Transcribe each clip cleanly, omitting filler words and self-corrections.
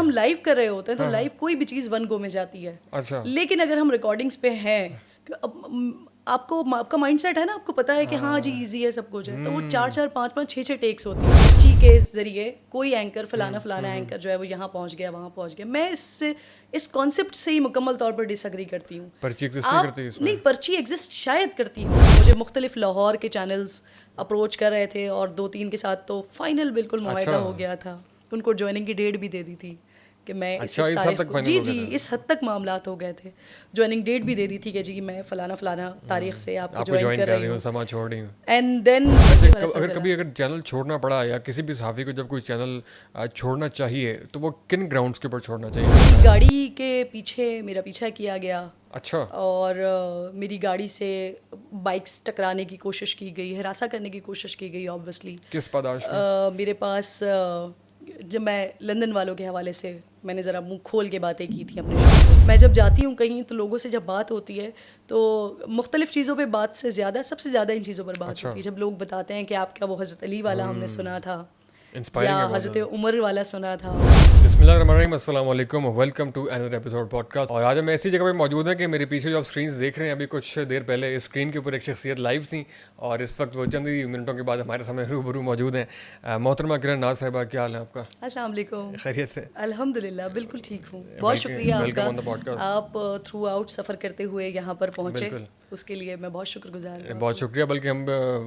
ہم لائیو کر رہے ہوتے ہیں تو لائیو کوئی بھی چیز ون گو میں جاتی ہے. لیکن اگر ہم ریکارڈنگس پہ ہیں, آپ کا مائنڈ سیٹ ہے نا, آپ کو پتا ہے کہ ہاں جی ایزی ہے سب کچھ ہے, تو وہ 4 5 5 6 ٹیکس ہوتی ہیں. جی کے ذریعے کوئی اینکر فلانا اینکر جو ہے وہ یہاں پہنچ گیا وہاں پہنچ گیا. میں اس کانسیپٹ سے ہی مکمل طور پر ڈس ایگری کرتی ہوں. نہیں, پرچی ایگزسٹ شاید کرتی ہوں. مجھے مختلف لاہور کے چینلز اپروچ کر رہے تھے اور 2-3 کے ساتھ تو فائنل بالکل معاہدہ ہو گیا تھا. ان کو جوائننگ کی ڈیٹ بھی دے دی تھی کہ میں اس تاریخ کو, جی اس حد تک معاملات ہو گئے تھے. جوائننگ ڈیٹ بھی دے دی تھی کہ جی میں فلانا تاریخ سے آپ کو جوائن کر رہی ہوں, سما چھوڑ رہی ہوں. اینڈ دین اگر چینل چھوڑنا پڑا یا کسی بھی صحافی کو جب کوئی چینل چھوڑنا چاہیے تو وہ کن گراؤنڈس کے اوپر چھوڑنا چاہیے؟ گاڑی کے پیچھے میرا پیچھا کیا گیا. اچھا. اور میری گاڑی سے بائکس ٹکرانے کی کوشش کی گئی, ہراساں کرنے کی کوشش کی گئی. آبویسلی کس پاداش میرے پاس جب میں لندن والوں کے حوالے سے میں نے ذرا منہ کھول کے باتیں کی تھیں اپنے. میں جب جاتی ہوں کہیں تو لوگوں سے جب بات ہوتی ہے تو مختلف چیزوں پہ بات سے زیادہ سب سے زیادہ ان چیزوں پر بات ہوتی ہے. جب لوگ بتاتے ہیں کہ آپ کا وہ حضرت علی والا ہم نے سنا تھا یا حضرت عمر والا سنا تھا. بسم اللہ الرحمن الرحیم. السلام علیکم, welcome to another episode podcast. اور آج ہم ایسی جگہ پہ موجود ہیں کہ میرے پیچھے جو آپ اسکرینس دیکھ رہے ہیں, ابھی کچھ دیر پہلے اسکرین کے اوپر ایک شخصیت لائیو تھیں اور اس وقت وہ چند ہی منٹوں کے بعد ہمارے سامنے روبرو موجود ہیں. محترمہ کرن ناز صاحبہ, کیا حال ہے آپ کا؟ السلام علیکم. خیریت سے؟ الحمد للہ بالکل ٹھیک ہوں. بہت شکریہ آپ کا, آپ تھرو آؤٹ سفر کرتے ہوئے یہاں پر پہنچے, اس کے لیے میں بہت شکر گزار ہوں. بہت شکریہ. بلکہ ہم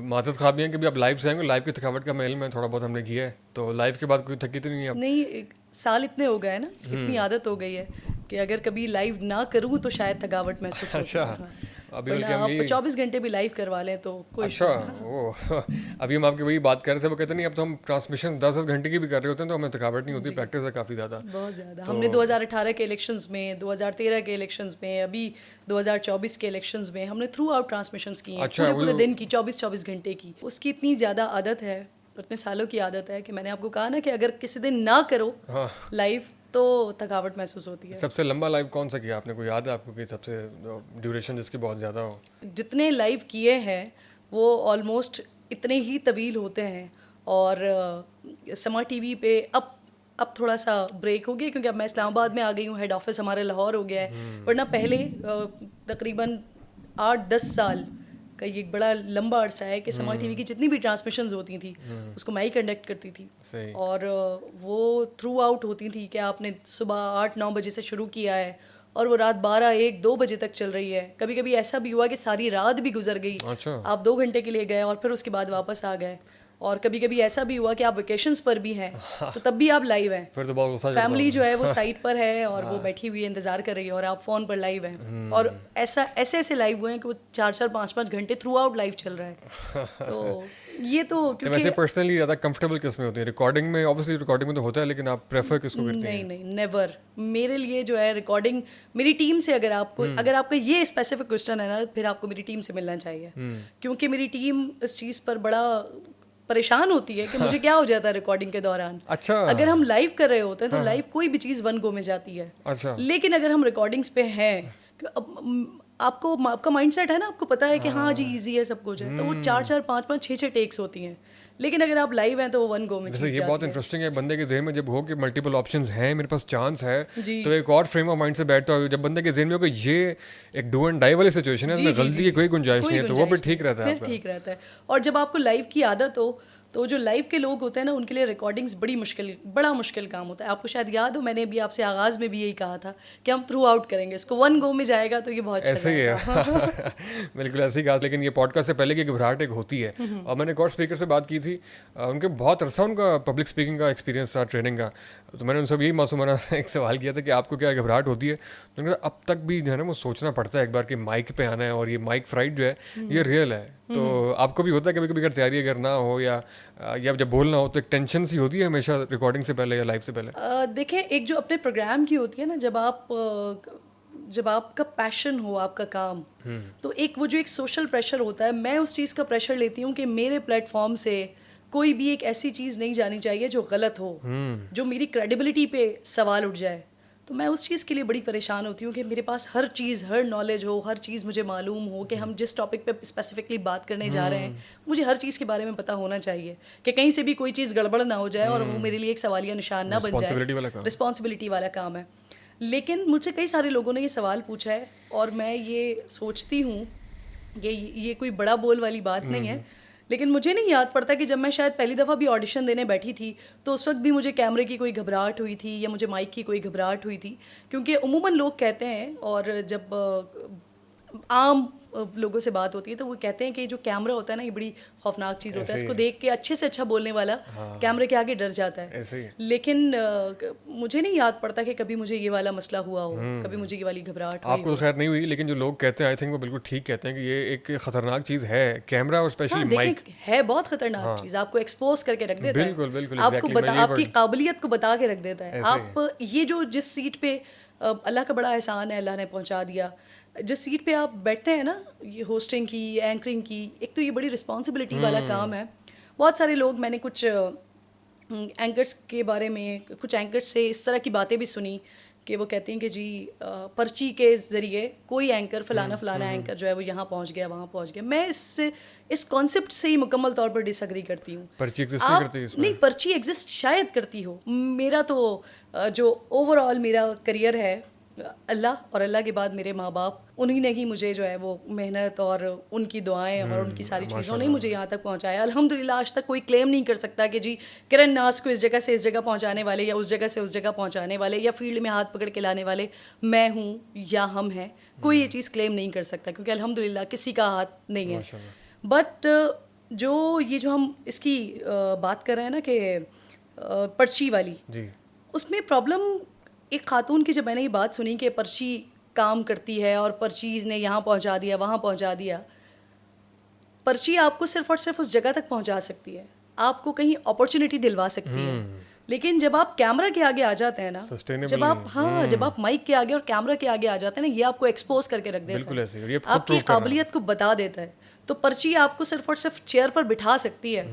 معذرت خواہ بھی ہیں کہ بھی آپ لائیو سے آئیں گے. لائیو کی تھکاوٹ کا میں علم ہے, تھوڑا بہت ہم نے کیا ہے, تو لائیو کے بعد کوئی تھکی تو نہیں ہے؟ نہیں, سال اتنے ہو گئے نا, اتنی عادت ہو گئی ہے کہ اگر کبھی لائیو نہ کروں تو شاید تھکاوٹ محسوس ہوتی ہے. ابھی آپ 24 گھنٹے بھی لائیو کروا لیں تو کوئی. اچھا, وہ ابھی ہم آپ کی وہی بات کر رہے تھے, وہ کہتے نہیں اب تو ہم ٹرانسمیشن 10 گھنٹے کی بھی کر رہے ہوتے ہیں تو ہمیں تھکاوٹ نہیں ہوتی. پریکٹس ہے کافی زیادہ, بہت زیادہ. ہم نے 2018 کے الیکشنز میں, 2013 کے الیکشنز میں, ابھی 2024 کے الیکشنز میں ہم نے تھرو آؤٹ ٹرانسمیشنز کی ہیں پورے دن کی, 24 گھنٹے کی. اس کی اتنی زیادہ عادت ہے, اتنے سالوں کی عادت ہے کہ میں نے آپ کو کہا نا کہ اگر کسی دن نہ کرو لائیو تو تھکاوٹ محسوس ہوتی ہے. سب سے لمبا لائیو کون سا کیا آپ نے, کوئی یاد ہے آپ کو کہ سب سے ڈیوریشن جس کی بہت زیادہ ہو؟ جتنے لائیو کیے ہیں وہ آلموسٹ اتنے ہی طویل ہوتے ہیں. اور سما ٹی وی پہ اب تھوڑا سا بریک ہو گیا کیونکہ اب میں اسلام آباد میں آ گئی ہوں, ہیڈ آفس ہمارے لاہور ہو گیا ہے. ورنہ پہلے تقریباً 8-10 سال کا یہ ایک بڑا لمبا عرصہ ہے کہ سما ٹی وی کی جتنی بھی ٹرانسمیشنز ہوتی تھیں اس کو میں ہی کنڈکٹ کرتی تھی. اور وہ تھرو آؤٹ ہوتی تھی کہ آپ نے صبح 8-9 بجے سے شروع کیا ہے اور وہ رات 12-1-2 بجے تک چل رہی ہے. کبھی کبھی ایسا بھی ہوا کہ ساری رات بھی گزر گئی, آپ 2 گھنٹے کے لیے گئے اور پھر اس کے بعد واپس آ گئے. اور کبھی کبھی ایسا بھی ہوا کہ آپ ویکیشنز پر بھی ہیں تو تب بھی آپ لائیو ہیں. فیملی جو ہے وہ سائٹ پر ہے اور وہ بیٹھی ہوئی انتظار کر رہی ہے اور آپ فون پر لائیو ہیں. اور ایسے لائیو ہوئے ہیں کہ وہ 4-5 گھنٹے تھرو آؤٹ لائیو چل رہا ہے. تو یہ تو ویسے پرسنلی زیادہ کمفرٹیبل کس میں ہوتی ہے؟ ریکارڈنگ میں اوبویسلی ریکارڈنگ میں تو ہوتا ہے, لیکن آپ پریفر کس کو کرتے ہیں؟ نہیں, نیور. میرے لیے جو ہے ریکارڈنگ میری ٹیم سے, اگر آپ کا یہ اسپیسیفک کوشچن ہے نا, پھر آپ کو میری ٹیم سے ملنا چاہیے. کیونکہ میری ٹیم اس چیز پر بڑا پریشان ہوتی ہے کہ مجھے کیا ہو جاتا ہے ریکارڈنگ کے دوران. اگر ہم لائیو کر رہے ہوتے ہیں تو لائیو کوئی بھی چیز ون گو میں جاتی ہے. لیکن اگر ہم ریکارڈنگس پہ ہیں, آپ کا مائنڈ سیٹ ہے نا, آپ کو پتا ہے کہ ہاں جی ایزی ہے سب کچھ ہے, تو وہ 4-4 5-5 6 ٹیکس ہوتی ہیں. لیکن اگر آپ لائیو ہیں تو وہ ون گو میں. جیسے یہ بہت انٹرسٹنگ ہے, بندے کے ذہن میں جب ہو کہ ملٹیپل آپشنز ہیں, میرے پاس چانس ہے, تو ایک اور فریم آف مائنڈ سے بیٹھتا ہے. جب بندے کے ذہن میں ہو کہ یہ ایک ڈو اینڈ ڈائی والی سچویشن ہے, اس میں غلطی کی کوئی گنجائش نہیں ہے, تو وہ بھی ٹھیک رہتا ہے. پھر ٹھیک رہتا ہے. اور جب آپ کو لائیو کی عادت ہو تو جو لائیو کے لوگ ہوتے ہیں نا, ان کے لیے ریکارڈنگس بڑا مشکل کام ہوتا ہے. آپ کو شاید یاد ہو, میں نے بھی آپ سے آغاز میں بھی یہی کہا تھا کہ ہم تھرو آؤٹ کریں گے اس کو, ون گو میں جائے گا تو یہ بہت ایسے ہی ہے. بالکل ایسے ہی کہا. لیکن یہ پوڈ کاسٹ سے پہلے کی گھبراہٹ ایک ہوتی ہے, اور میں نے ایک اور اسپیکر سے بات کی تھی, ان کے بہت عرصہ ان کا پبلک اسپیکنگ کا ایکسپیرینس تھا, ٹریننگ کا. تو میں نے ان سے یہی معصومانہ ایک سوال کیا تھا کہ آپ کو کیا گھبراہٹ ہوتی ہے. تو ان کا اب تک بھی جو ہے نا وہ سوچنا پڑتا ہے ایک بار کہ مائک پہ آنا ہے, اور یہ مائک فرائٹ جو ہے یہ ریئل ہے. تو آپ کو بھی ہوتا ہے کبھی کبھی اگر تیاری اگر نہ ہو یا جب بولنا ہو تو ایک ٹینشن سی ہوتی ہے ہمیشہ ریکارڈنگ سے پہلے یا لائیو سے پہلے؟ دیکھیں, ایک جو اپنے پروگرام کی ہوتی ہے نا, جب آپ کا پیشن ہو آپ کا کام, تو ایک وہ جو ایک سوشل پریشر ہوتا ہے, میں اس چیز کا پریشر لیتی ہوں کہ میرے پلیٹ فارم سے کوئی بھی ایک ایسی چیز نہیں جانی چاہیے جو غلط ہو, جو میری کریڈیبلٹی پہ سوال اٹھ جائے. تو میں اس چیز کے لیے بڑی پریشان ہوتی ہوں کہ میرے پاس ہر چیز، ہر نالج ہو، ہر چیز مجھے معلوم ہو کہ ہم جس ٹاپک پہ اسپیسیفکلی بات کرنے جا رہے ہیں مجھے ہر چیز کے بارے میں پتہ ہونا چاہیے کہ کہیں سے بھی کوئی چیز گڑبڑ نہ ہو جائے اور وہ میرے لیے ایک سوالیہ نشان نہ بن جائے. رسپانسبلٹی والا کام ہے. لیکن مجھ سے کئی سارے لوگوں نے یہ سوال پوچھا ہے اور میں یہ سوچتی ہوں کہ یہ کوئی بڑا بول والی بات نہیں ہے. لیکن مجھے نہیں یاد پڑتا کہ جب میں شاید پہلی دفعہ بھی آڈیشن دینے بیٹھی تھی تو اس وقت بھی مجھے کیمرے کی کوئی گھبراہٹ ہوئی تھی یا مجھے مائک کی کوئی گھبراہٹ ہوئی تھی. کیونکہ عموماً لوگ کہتے ہیں، اور جب عام لوگوں سے بات ہوتی ہے تو وہ کہتے ہیں کہ جو کیمرہ ہوتا ہے نا یہ بڑی خوفناک چیز ہوتا ہے، اس کو دیکھ کے اچھے سے اچھا بولنے والا کیمرے کے آگے ڈر جاتا ہے. لیکن مجھے نہیں یاد پڑتا کہ کبھی مجھے یہ والا مسئلہ ہوا ہو، کبھی مجھے یہ والی گھبراہٹ ہوئی. آپ کو تو خیر نہیں ہوئی، لیکن جو لوگ کہتے ہیں آئی تھنک وہ بالکل ٹھیک کہتے ہیں کہ یہ ایک خطرناک چیز ہے کیمرہ، اور اسپیشلی مائک ہے بہت خطرناک چیز. آپ کو ایکسپوز کر کے رکھ دیتا ہے، بالکل بالکل آپ کو آپ کی قابلیت کو بتا کے رکھ دیتا ہے. آپ یہ جو جس سیٹ پہ اللہ کا بڑا احسان ہے، اللہ نے پہنچا دیا، جس سیٹ پہ آپ بیٹھتے ہیں نا، یہ ہوسٹنگ کی، اینکرنگ کی، ایک تو یہ بڑی رسپانسبلٹی والا کام ہے. بہت سارے لوگ، میں نے کچھ اینکرس کے بارے میں، کچھ اینکرس سے اس طرح کی باتیں بھی سنی کہ وہ کہتے ہیں کہ جی پرچی کے ذریعے کوئی اینکر فلانا اینکر جو ہے وہ یہاں پہنچ گیا، وہاں پہنچ گیا. میں اس کانسیپٹ سے ہی مکمل طور پر ڈس ایگری کرتی ہوں. پرچی ایگزسٹ نہیں کرتی اس میں. نہیں، پرچی ایگزسٹ شاید کرتی ہو. میرا تو جو اوور آل میرا کریئر ہے، اللہ اور اللہ کے بعد میرے ماں باپ، انہی نے ہی مجھے جو ہے وہ محنت اور ان کی دعائیں اور ان کی ساری چیزوں نے مجھے یہاں تک پہنچایا. الحمدللہ آج تک کوئی کلیم نہیں کر سکتا کہ جی کرن ناز کو اس جگہ سے اس جگہ پہنچانے والے یا اس جگہ سے اس جگہ پہنچانے والے یا فیلڈ میں ہاتھ پکڑ کے لانے والے میں ہوں یا ہم ہیں. کوئی یہ چیز کلیم نہیں کر سکتا کیونکہ الحمدللہ کسی کا ہاتھ نہیں ہے. بٹ جو ہم اس کی بات کر رہے ہیں نا کہ پرچی والی، اس میں پرابلم ایک خاتون کی، جب میں نے یہ بات سنی کہ پرچی کام کرتی ہے اور پرچیز نے یہاں پہنچا دیا، وہاں پہنچا دیا. پرچی آپ کو صرف اور صرف اس جگہ تک پہنچا سکتی ہے، آپ کو کہیں اپرچونیٹی دلوا سکتی ہے. لیکن جب آپ کیمرہ کے آگے آ جاتے ہیں نا، جب آپ مائک کے آگے اور کیمرہ کے آگے آ جاتے ہیں نا، یہ آپ کو ایکسپوز کر کے رکھ دیتا ہے، آپ کی قابلیت کو بتا دیتا ہے. تو پرچی آپ کو صرف اور صرف چیئر پر بٹھا سکتی ہے،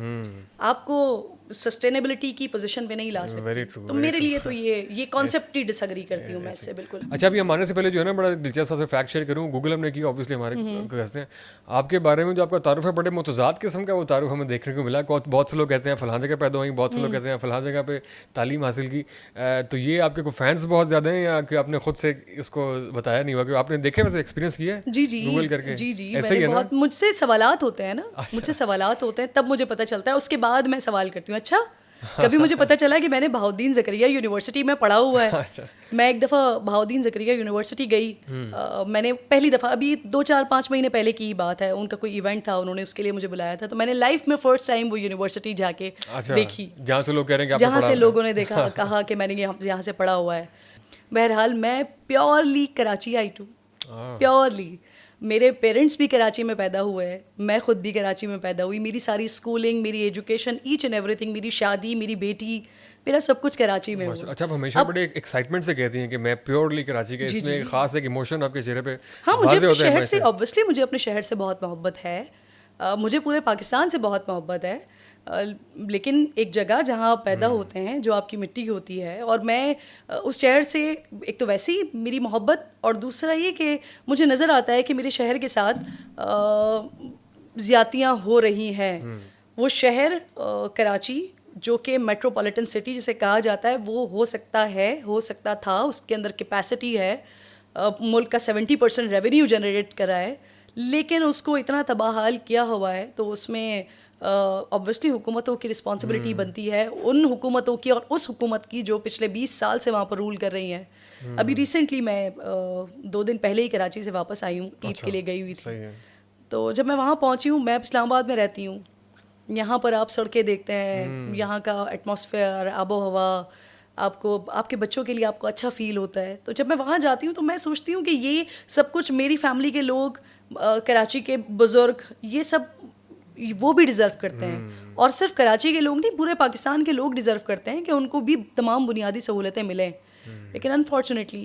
آپ کو سسٹینیبلٹی کی پوزیشن پہ نہیں لا سکتی. تو میرے لیے تو یہ کانسیپٹ ہی ڈس ایگری کرتی ہوں میں اس سے بالکل. اچھا، ابھی ہم آنے سے پہلے جو ہے نا بڑا دلچسپ سے فیکٹ شیئر کروں. گوگل ہم نے کیا اوبیسلی ہمارے کہتے ہیں آپ کے بارے میں جو آپ کا تعارف ہے بڑے متضاد قسم کا وہ تعارف ہمیں دیکھنے کو ملا. بہت سے لوگ کہتے ہیں فلاں جگہ پیدا ہوئی، بہت سے لوگ کہتے ہیں فلاں جگہ پہ تعلیم حاصل کی. تو یہ آپ کے کوئی فینس بہت زیادہ ہیں یا کہ آپ نے خود سے اس کو بتایا نہیں ہوا کہ آپ نے دیکھے ویسے ایکسپیرینس کیا ہے گوگل کر کے؟ جی ایسے ہی ہے نا. مجھ سے سوالات ہوتے ہیں نا، مجھ سے سوالات ہوتے ہیں تب مجھے پتہ چلتا ہے. اس کے بعد میں سوال کرتی ہوں. اچھا کبھی مجھے پتہ چلا کہ میں نے بہاؤالدین زکریا یونیورسٹی میں پڑھا ہوا ہے. میں ایک دفعہ بہاؤالدین زکریا یونیورسٹی گئی. میں نے پہلی دفعہ، ابھی 2-4-5 مہینے پہلے کی بات ہے، ان کا کوئی ایونٹ تھا، انہوں نے اس کے لیے مجھے بلایا تھا. تو میں نے لائف میں فرسٹ ٹائم وہ یونیورسٹی جا کے دیکھی، جہاں سے لوگ کہہ رہے ہیں، جہاں سے لوگوں نے دیکھا، کہا کہ میں نے یہاں سے پڑھا ہوا ہے. بہرحال میں purely Karachiite, purely. میرے پیرنٹس بھی کراچی میں پیدا ہوئے ہیں، میں خود بھی کراچی میں پیدا ہوئی. میری ساری اسکولنگ، میری ایجوکیشن، ایچ اینڈ ایوری تھنگ، میری شادی، میری بیٹی، میرا سب کچھ کراچی میں ہوا. اچھا، آپ ہمیشہ بڑے ایکسائٹمنٹ سے کہتی ہیں کہ میں پیورلی کراچی کے، اس میں خاص ایک ایموشن آپ کے چہرے پہ. ہاں، مجھے اپنے شہر سے، اوبویسلی مجھے اپنے شہر سے بہت محبت ہے، مجھے پورے پاکستان سے بہت محبت ہے. لیکن ایک جگہ جہاں آپ پیدا ہوتے ہیں، جو آپ کی مٹی کی ہوتی ہے، اور میں اس شہر سے ایک تو ویسے ہی میری محبت، اور دوسرا یہ کہ مجھے نظر آتا ہے کہ میرے شہر کے ساتھ زیادتیاں ہو رہی ہیں. وہ شہر کراچی جو کہ میٹروپولیٹن سٹی جسے کہا جاتا ہے، وہ ہو سکتا تھا، اس کے اندر کیپیسٹی ہے، ملک کا 70% ریونیو جنریٹ کرا ہے، لیکن اس کو اتنا تباہ حال کیا ہوا ہے. تو اس میں اوبویسلی حکومتوں کی رسپانسبلٹی بنتی ہے، ان حکومتوں کی اور اس حکومت کی جو پچھلے 20 سال سے وہاں پر رول کر رہی ہیں. ابھی ریسنٹلی میں 2 دن پہلے ہی کراچی سے واپس آئی ہوں، عید کے لیے گئی ہوئی تھی. تو جب میں وہاں پہنچی ہوں، میں اسلام آباد میں رہتی ہوں، یہاں پر آپ سڑکیں دیکھتے ہیں، یہاں کا ایٹماسفیئر، آب و ہوا، آپ کو، آپ کے بچوں کے لیے آپ کو اچھا فیل ہوتا ہے. تو جب میں وہاں جاتی ہوں تو میں سوچتی ہوں کہ یہ سب کچھ میری فیملی کے لوگ، کراچی کے بزرگ، یہ سب وہ بھی ڈیزرو کرتے ہیں. اور صرف کراچی کے لوگ نہیں، پورے پاکستان کے لوگ ڈیزرو کرتے ہیں کہ ان کو بھی تمام بنیادی سہولتیں ملیں. لیکن انفارچونیٹلی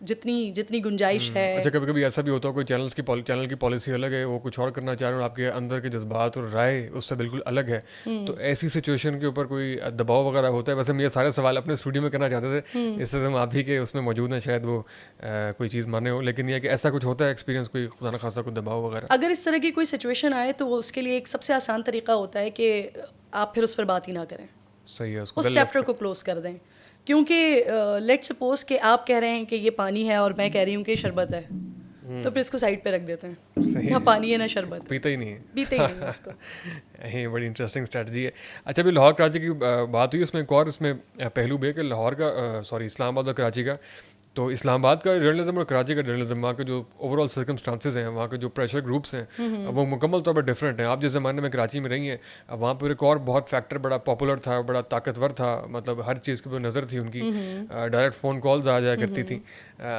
جتنی گنجائش ہے. اچھا کبھی کبھی ایسا بھی ہوتا ہے کوئی چینل کی پالیسی الگ ہے, وہ کچھ اور کرنا چاہ رہے ہیں اور آپ کے اندر کے جذبات اور رائے اس سے بالکل الگ ہے, تو ایسی سچویشن کے اوپر کوئی دباؤ وغیرہ ہوتا ہے؟ ویسے ہم یہ سارے سوال اپنے اسٹوڈیو میں کرنا چاہتے تھے, اس سے ہم آپ ہی کے اس میں موجود ہیں, شاید وہ کوئی چیز مانے ہو, لیکن یہ کہ ایسا کچھ ہوتا ہے ایکسپیرینس کوئی خدا نخواستہ کوئی دباؤ وغیرہ؟ اگر اس طرح کی کوئی سچویشن آئے تو اس کے لیے ایک سب سے آسان طریقہ ہوتا ہے کہ آپ پھر اس پر بات ہی نہ کریں, صحیح ہے, اس چیپٹر کو کلوز کر دیں. کیونکہ لیٹ سپوز کہ آپ کہہ رہے ہیں کہ یہ پانی ہے اور میں کہہ رہی ہوں کہ یہ شربت ہے, تو پھر اس کو سائڈ پہ رکھ دیتے ہیں, نہ پانی ہے نہ شربت, پیتا ہی نہیں ہے, پیتے ہی نہیں ہے اس کو. یہ بڑی انٹرسٹنگ اسٹریٹجی ہے. اچھا ابھی لاہور کراچی کی بات ہوئی, اس میں ایک اور اس میں پہلو بھی ہے کہ لاہور کا اسلام آباد اور کراچی کا, تو اسلام آباد کا جرنلزم اور کراچی کا جرنلزم, وہاں کے جو اوور آل سرکمسٹانسز ہیں, وہاں کے جو پریشر گروپس ہیں, وہ مکمل طور پر ڈفرینٹ ہیں. آپ جس زمانے میں کراچی میں رہی ہیں, وہاں پر ایک اور بہت فیکٹر بڑا پاپولر تھا, بڑا طاقتور تھا, مطلب ہر چیز کے اوپر نظر تھی ان کی, ڈائریکٹ فون کالز آ جایا کرتی تھیں.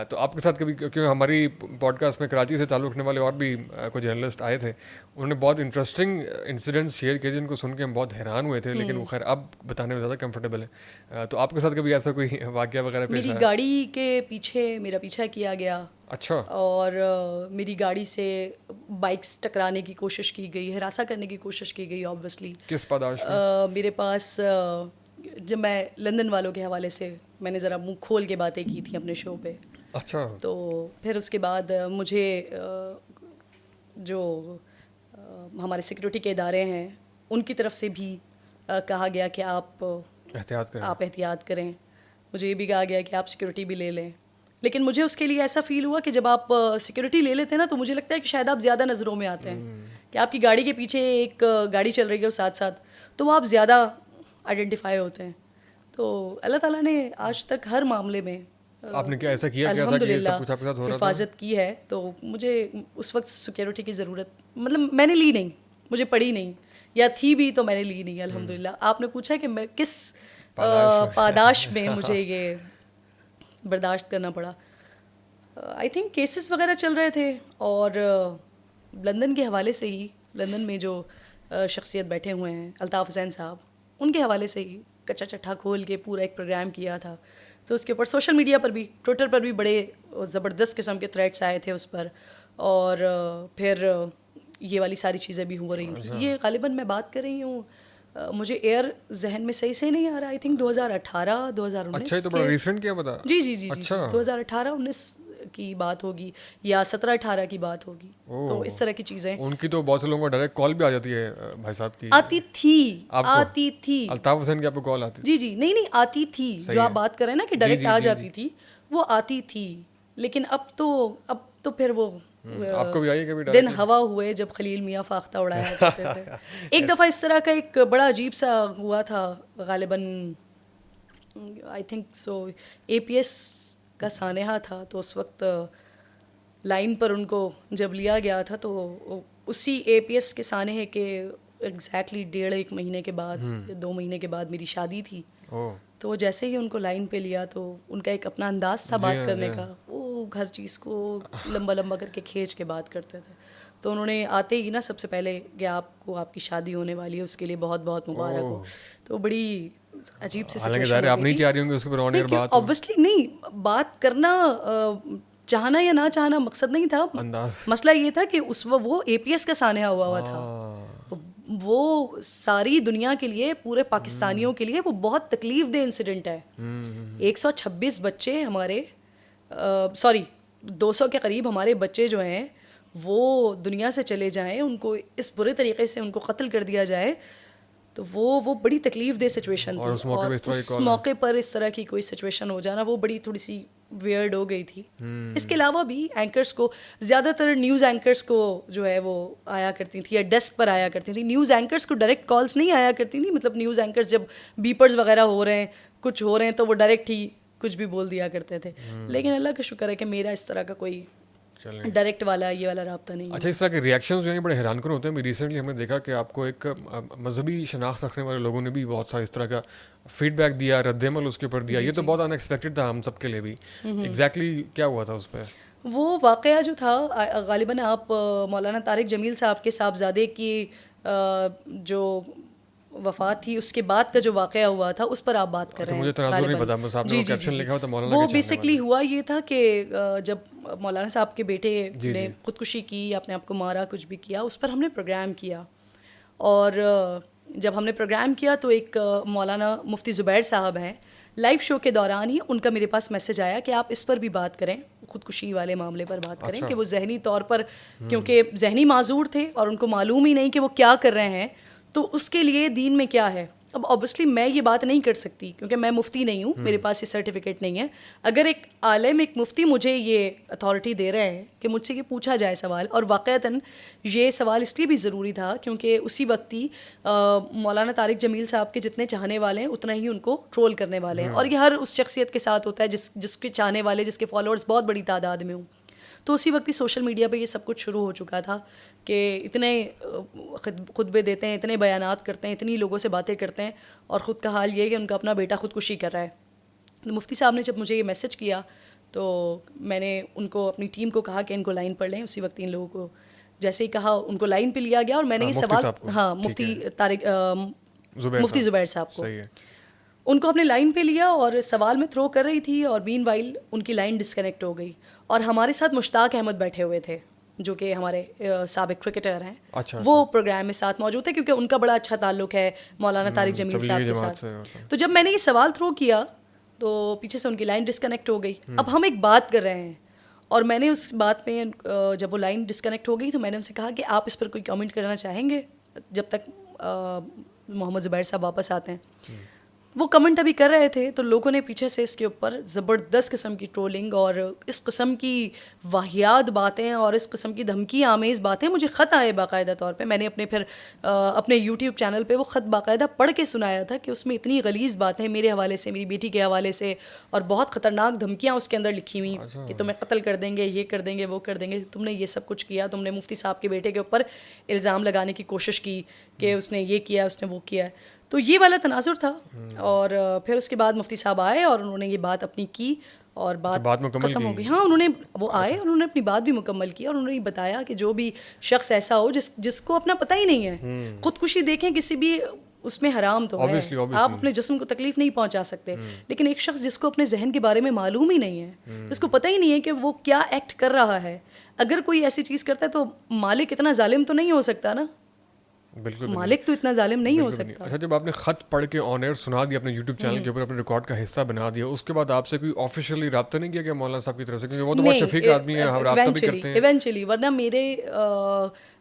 تو آپ کے ساتھ کبھی, کیونکہ ہماری پوڈ کاسٹ میں کراچی سے تعلق رکھنے والے اور بھی کوئی جرنلسٹ آئے تھے, انہوں نے بہت انٹرسٹنگ انسیڈنٹس شیئر کیے جن کو سن کے ہم بہت حیران ہوئے تھے, لیکن وہ خیر اب بتانے میں زیادہ کمفرٹیبل ہے. تو آپ کے ساتھ کبھی ایسا کوئی واقعہ وغیرہ پیش آیا؟ میری گاڑی کے پیچھے میرا پیچھا کیا گیا. اچھا. اور میری گاڑی سے بائکس ٹکرانے کی کوشش کی گئی, ہراساں کرنے کی کوشش کی گئی. آبویسلی کس پاداش میں؟ میرے پاس جب میں لندن والوں کے حوالے سے میں نے ذرا منہ کھول کے باتیں کی تھیں اپنے شو پہ. اچھا. تو پھر اس کے بعد مجھے جو ہمارے سیکورٹی کے ادارے ہیں ان کی طرف سے بھی کہا گیا کہ آپ احتیاط کریں. مجھے یہ بھی کہا گیا کہ آپ سیکورٹی بھی لے لیں. لیکن مجھے اس کے لیے ایسا فیل ہوا کہ جب آپ سیکورٹی لے لیتے ہیں نا, تو مجھے لگتا ہے کہ شاید آپ زیادہ نظروں میں آتے ہیں, کہ آپ کی گاڑی کے پیچھے ایک گاڑی چل رہی ہے ساتھ ساتھ, تو وہ آپ زیادہ آئیڈینٹیفائی ہوتے ہیں. تو اللہ تعالیٰ نے آج تک ہر معاملے میں آپ نے کیا ایسا کیا الحمدللہ حفاظت کی ہے. تو مجھے اس وقت سیکورٹی کی ضرورت مطلب میں نے لی نہیں, مجھے پڑی نہیں, یا تھی بھی تو میں نے لی نہیں الحمدللہ. آپ نے پوچھا کہ میں کس پاداش میں مجھے یہ برداشت کرنا پڑا. آئی تھنک کیسز وغیرہ چل رہے تھے, اور لندن کے حوالے سے ہی, لندن میں جو شخصیت بیٹھے ہوئے ہیں الطاف حسین صاحب, ان کے حوالے سے ہی کچا چٹھا کھول کے پورا ایک پروگرام کیا تھا. تو اس کے اوپر سوشل میڈیا پر بھی, ٹویٹر پر بھی بڑے زبردست قسم کے تھریڈس آئے تھے اس پر, اور پھر یہ والی ساری چیزیں بھی ہو رہی تھیں. یہ غالباً میں بات کر رہی ہوں, مجھے ایئر ذہن میں صحیح سے نہیں آ رہا, آئی تھنک 2018 2019. اچھا تو بڑا ریسنٹ کیا پتا؟ جی 2018-19 کی بات ہوگی یا 17-18 کی بات ہوگی. تو اس طرح کی چیزیں ان کی تو بہت سے لوگوں کو ڈائریکٹ کال بھی آ جاتی ہے بھائی صاحب کی. آتی تھی الطاف حسین کی آپ کو کال آتی تھی؟ جی نہیں آتی تھی, جو آپ بات کر رہے ہیں نا کہ ڈائریکٹ آ جاتی تھی, وہ آتی تھی. لیکن اب تو پھر وہ آپ کو بھی آئی کبھی دن ہوا ہوئے جب خلیل میاں فاختہ اڑایا کرتے تھے. ایک دفعہ اس طرح کا ایک بڑا عجیب سا ہوا تھا, غالباً آئی تھنک سو APS کا سانحہ تھا. تو اس وقت لائن پر ان کو جب لیا گیا تھا, تو اسی APS کے سانحے کے ایگزیکٹلی 1.5 مہینے کے بعد 2 مہینے کے بعد میری شادی تھی. تو وہ جیسے ہی ان کو لائن پہ لیا, تو ان کا ایک اپنا انداز تھا بات کرنے کا, وہ ہر چیز کو لمبا کر کے کھینچ کے بات کرتے تھے. تو انہوں نے آتے ہی نا سب سے پہلے کہ آپ کو آپ کی شادی ہونے والی ہے, اس کے لیے بہت بہت مبارک ہو. تو بڑی عجیب سے سچویشن, آپ نہیں چاہ رہی ہوں گے اس کے اوپر آن ایئر بات, obviously نہیں, بات کرنا چاہنا یا نہ چاہنا مقصد نہیں تھا. مسئلہ یہ تھا کہ اس وہ APS کا سانحہ ہوا تھا. وہ ساری دنیا کے لیے, پورے پاکستانیوں کے لیے وہ بہت تکلیف دہ انسیڈنٹ ہے. 126 بچے ہمارے, 200 کے قریب ہمارے بچے جو ہیں وہ دنیا سے چلے جائیں, ان کو اس برے طریقے سے ان کو قتل کر دیا جائے, تو وہ بڑی تکلیف دہ سچویشن تھی. اور اس موقع پر اس طرح کی کوئی سچویشن ہو جانا, وہ بڑی تھوڑی سی ویئرڈ ہو گئی تھی. اس کے علاوہ بھی اینکرس کو, زیادہ تر نیوز اینکرس کو جو ہے وہ آیا کرتی تھیں یا ڈیسک پر آیا کرتی تھیں. نیوز اینکرس کو ڈائریکٹ کالس نہیں آیا کرتی تھیں, مطلب نیوز اینکرس جب بیپرز وغیرہ ہو رہے ہیں, کچھ ہو رہے ہیں, تو وہ ڈائریکٹ ہی کچھ بھی بول دیا کرتے تھے. لیکن اللہ کا شکر ہے کہ میرا اس طرح کا کوئی ڈائریکٹ والا یہ والا رابطہ نہیں. اچھا, اس طرح کے ریئیکشنز جو ہیں بڑے حیران کن ہوتے ہیں. ریسنٹلی ہم نے دیکھا کہ آپ کو ایک مذہبی شناخت رکھنے والے لوگوں نے بھی بہت سا اس طرح کا فیڈ بیک دیا, رد عمل اس کے اوپر دیا. یہ تو بہت ان ایکسپیکٹڈ تھا ہم سب کے لیے بھی. ایگزیکٹلی کیا ہوا تھا اس پہ؟ وہ واقعہ جو تھا, غالباً آپ مولانا طارق جمیل صاحب کے صاحبزادے کی جو وفات تھی اس کے بعد کا جو واقعہ ہوا تھا اس پر آپ بات کر رہے ہیں. مجھے تناظر نہیں پتا, بس آپ نے کیپشن لکھا ہو تو مولانا وہ بیسکلی ہوا یہ تھا کہ جب مولانا صاحب کے بیٹے نے خودکشی کی, اپنے آپ کو مارا, کچھ بھی کیا, اس پر ہم نے پروگرام کیا. اور جب ہم نے پروگرام کیا تو ایک مولانا مفتی زبیر صاحب ہیں, لائیو شو کے دوران ہی ان کا میرے پاس میسج آیا کہ آپ اس پر بھی بات کریں, خودکشی والے معاملے پر بات کریں کہ وہ ذہنی طور پر, کیونکہ ذہنی معذور تھے اور ان کو معلوم ہی نہیں کہ وہ کیا کر رہے ہیں, تو اس کے لیے دین میں کیا ہے. اب آبویسلی میں یہ بات نہیں کر سکتی کیونکہ میں مفتی نہیں ہوں, میرے پاس یہ سرٹیفکیٹ نہیں ہے. اگر ایک عالم, ایک مفتی مجھے یہ اتھارٹی دے رہے ہیں کہ مجھ سے یہ پوچھا جائے سوال, اور واقعتاً یہ سوال اس لیے بھی ضروری تھا کیونکہ اسی وقت ہی مولانا طارق جمیل صاحب کے جتنے چاہنے والے ہیں اتنا ہی ان کو ٹرول کرنے والے ہیں, اور یہ ہر اس شخصیت کے ساتھ ہوتا ہے جس کے چاہنے والے, جس کے فالوورز بہت بڑی تعداد میں ہوں. تو اسی وقت ہی سوشل میڈیا پہ یہ سب کچھ شروع ہو چکا تھا کہ اتنے خطبے دیتے ہیں, اتنے بیانات کرتے ہیں, اتنی لوگوں سے باتیں کرتے ہیں, اور خود کا حال یہ ہے کہ ان کا اپنا بیٹا خودکشی کر رہا ہے. مفتی صاحب نے جب مجھے یہ میسج کیا تو میں نے ان کو, اپنی ٹیم کو کہا کہ ان کو لائن پڑھ لیں. اسی وقت ان لوگوں کو جیسے ہی کہا ان کو لائن پہ لیا گیا, اور میں نے یہ سوال, ہاں مفتی مفتی زبیر صاحب کو, ان کو اپنے لائن پہ لیا اور سوال میں تھرو کر رہی تھی, اور مین وائل ان کی لائن ڈسکنیکٹ ہو گئی. اور ہمارے ساتھ مشتاق احمد بیٹھے ہوئے تھے جو کہ ہمارے سابق کرکٹر ہیں, وہ پروگرام میں ساتھ موجود تھے کیونکہ ان کا بڑا اچھا تعلق ہے مولانا طارق جمیل صاحب کے ساتھ. تو جب میں نے یہ سوال تھرو کیا تو پیچھے سے ان کی لائن ڈسکنیکٹ ہو گئی. اب ہم ایک بات کر رہے ہیں, اور میں نے اس بات میں جب وہ لائن ڈسکنیکٹ ہو گئی تو میں نے ان سے کہا کہ آپ اس پر کوئی کامنٹ کرنا چاہیں گے جب تک محمد زبیر صاحب واپس آتے ہیں. وہ کمنٹ ابھی کر رہے تھے تو لوگوں نے پیچھے سے اس کے اوپر زبردست قسم کی ٹرولنگ اور اس قسم کی واہیات باتیں اور اس قسم کی دھمکی آمیز باتیں, مجھے خط آئے باقاعدہ طور پہ. میں نے اپنے یوٹیوب چینل پہ وہ خط باقاعدہ پڑھ کے سنایا تھا کہ اس میں اتنی غلیظ باتیں میرے حوالے سے, میری بیٹی کے حوالے سے, اور بہت خطرناک دھمکیاں اس کے اندر لکھی ہوئی کہ تمہیں قتل کر دیں گے, یہ کر دیں گے, وہ کر دیں گے, تم نے یہ سب کچھ کیا, تم نے مفتی صاحب کے بیٹے کے اوپر الزام لگانے کی کوشش کی کہ اس نے یہ کیا, اس نے وہ کیا. تو یہ والا تناظر تھا. اور پھر اس کے بعد مفتی صاحب آئے اور انہوں نے یہ بات اپنی کی اور بات ختم ہو گئی. ہاں انہوں نے, وہ آئے اور انہوں نے اپنی بات بھی مکمل کی, اور انہوں نے یہ بتایا کہ جو بھی شخص ایسا ہو جس کو اپنا پتہ ہی نہیں ہے, خودکشی دیکھیں کسی بھی اس میں حرام تو ہے, آپ اپنے جسم کو تکلیف نہیں پہنچا سکتے, لیکن ایک شخص جس کو اپنے ذہن کے بارے میں معلوم ہی نہیں ہے, جس کو پتہ ہی نہیں ہے کہ وہ کیا ایکٹ کر رہا ہے, اگر کوئی ایسی چیز کرتا ہے تو مالک اتنا ظالم تو نہیں ہو سکتا نا, بالکل مالک تو اتنا ظالم نہیں ہو سکتا. اچھا, جب آپ نے خط پڑھ کے آن ایئر سنا دیا اپنے یوٹیوب چینل کے اوپر, اپنے ریکارڈ کا حصہ بنا دیا, اس کے بعد آپ سے کوئی آفیشیلی رابطہ نہیں کیا کہ مولانا صاحب کی طرف سے, کیونکہ وہ تو بہت شفیق آدمی ہے, ہم رابطہ بھی کرتے ہیں ایونچولی, ورنہ میرے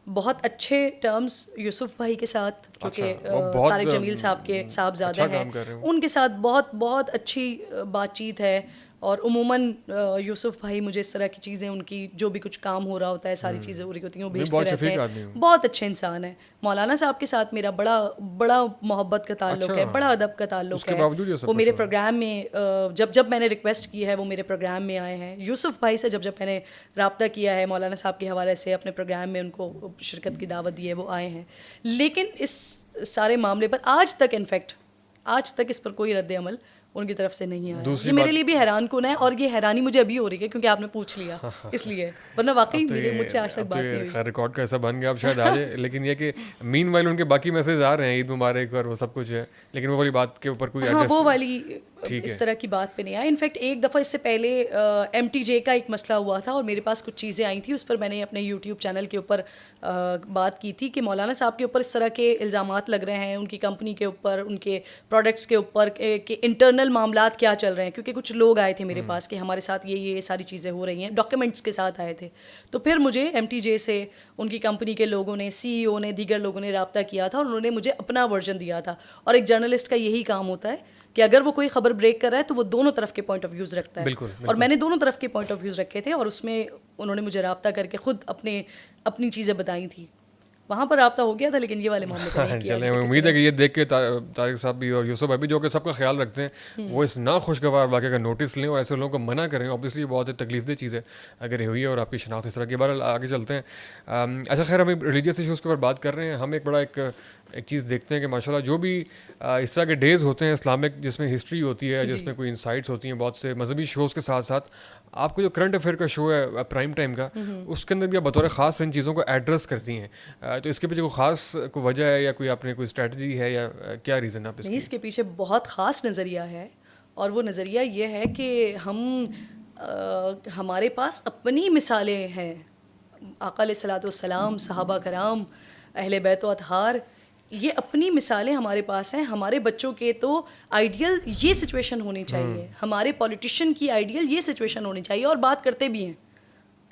بہت اچھے ٹرمز یوسف بھائی کے ساتھ جو کہ طارق جمیل صاحب کے صاحبزادہ ہیں, ان کے ساتھ بہت بہت اچھی بات چیت ہے. اور عموماً یوسف بھائی مجھے اس طرح کی چیزیں, ان کی جو بھی کچھ کام ہو رہا ہوتا ہے, ساری چیزیں ہو رہی ہوتی ہیں, وہ بھیجتے رہتے ہیں. بہت اچھے انسان ہیں. مولانا صاحب کے ساتھ میرا بڑا محبت کا تعلق ہے, بڑا ادب کا تعلق ہے. وہ میرے پروگرام میں جب میں نے ریکویسٹ کی ہے وہ میرے پروگرام میں آئے ہیں. یوسف بھائی سے جب میں نے رابطہ کیا ہے مولانا صاحب کے حوالے سے, اپنے پروگرام میں ان کو شرکت کی دعوت دی ہے, وہ آئے ہیں. لیکن اس سارے معاملے پر آج تک اس پر کوئی رد عمل ان کی طرف سے نہیں آیا. یہ میرے لیے بھی حیران کن ہے, اور یہ حیرانی مجھے ابھی ہو رہی ہے کیونکہ آپ نے پوچھ لیا اس لیے, ورنہ واقعی مجھ سے آج تک بات نہیں ہوئی. خیر ریکارڈ کا ایسا بن گیا, اب شاید آ جائے, لیکن یہ کہ مین وائل ان کے باقی میسیج آ رہے ہیں, عید مبارک اور وہ سب کچھ ہے, لیکن وہ والی بات کے اوپر کوئی وہ والی اس طرح کی بات پہ نہیں آیا. انفیکٹ ایک دفعہ اس سے پہلے MTJ کا ایک مسئلہ ہوا تھا اور میرے پاس کچھ چیزیں آئی تھیں, اس پر میں نے اپنے یوٹیوب چینل کے اوپر بات کی تھی کہ مولانا صاحب کے اوپر اس طرح کے الزامات لگ رہے ہیں, ان کی کمپنی کے اوپر, ان کے پروڈکٹس کے اوپر, کہ انٹرنل معاملات کیا چل رہے ہیں, کیونکہ کچھ لوگ آئے تھے میرے پاس کہ ہمارے ساتھ یہ ساری چیزیں ہو رہی ہیں, ڈاکیومنٹس کے ساتھ آئے تھے. تو پھر مجھے MTJ سے, ان کی کمپنی کے لوگوں نے, CEO نے, دیگر لوگوں نے رابطہ کیا تھا, اور انہوں نے مجھے اپنا ورژن دیا تھا. اور ایک جرنلسٹ کا یہی کام ہوتا ہے کہ اگر وہ کوئی خبر بریک کر رہا ہے تو وہ دونوں طرف کے پوائنٹ آف ویوز رکھتا ہے. اور میں نے دونوں طرف کے پوائنٹ آف ویوز رکھے تھے, اور اس میں انہوں نے مجھے رابطہ کر کے خود اپنی چیزیں بتائی تھیں. وہاں پر رابطہ ہو گیا تھا, لیکن یہ والے معاملے پر نہیں کیا. چلیں, امید ہے کہ یہ دیکھ کے طارق صاحب بھی اور یوسف بھائی بھی, جو کہ سب کا خیال رکھتے ہیں, وہ اس ناخوشگوار واقعے کا نوٹس لیں اور ایسے لوگوں کو منع کریں. اوبیسلی بہت تکلیف دہ چیز ہے اگر یہ ہوئی ہے اور آپ کی شناخت اس طرح کی. بار آگے چلتے ہیں. اچھا خیر, ہم ریلیجیس ایشوز کے اوپر بات کر رہے ہیں. ہم ایک ایک چیز دیکھتے ہیں کہ ماشاءاللہ جو بھی اس طرح کے ڈیز ہوتے ہیں اسلامک جس میں ہسٹری ہوتی ہے, جس میں کوئی انسائٹس ہوتی ہیں بہت سے مذہبی شوز کے ساتھ ساتھ, آپ کو جو کرنٹ افیئر کا شو ہے پرائم ٹائم کا, اس کے اندر بھی آپ بطور خاص ان چیزوں کو ایڈریس کرتی ہیں. تو اس کے پیچھے کوئی خاص کوئی وجہ ہے یا کوئی آپ نے کوئی اسٹریٹجی ہے یا کیا ریزن آپ نہیں, اس کے پیچھے بہت خاص نظریہ ہے, اور وہ نظریہ یہ ہے کہ ہمارے پاس اپنی مثالیں ہیں. آقا علیہ الصلوۃ والسلام, صحابہ کرام, اہل بیت و اطہار, یہ اپنی مثالیں ہمارے پاس ہیں. ہمارے بچوں کے تو آئیڈیل یہ سچویشن ہونی چاہیے, ہمارے پولیٹیشین کی آئیڈیل یہ سچویشن ہونی چاہیے, اور بات کرتے بھی ہیں,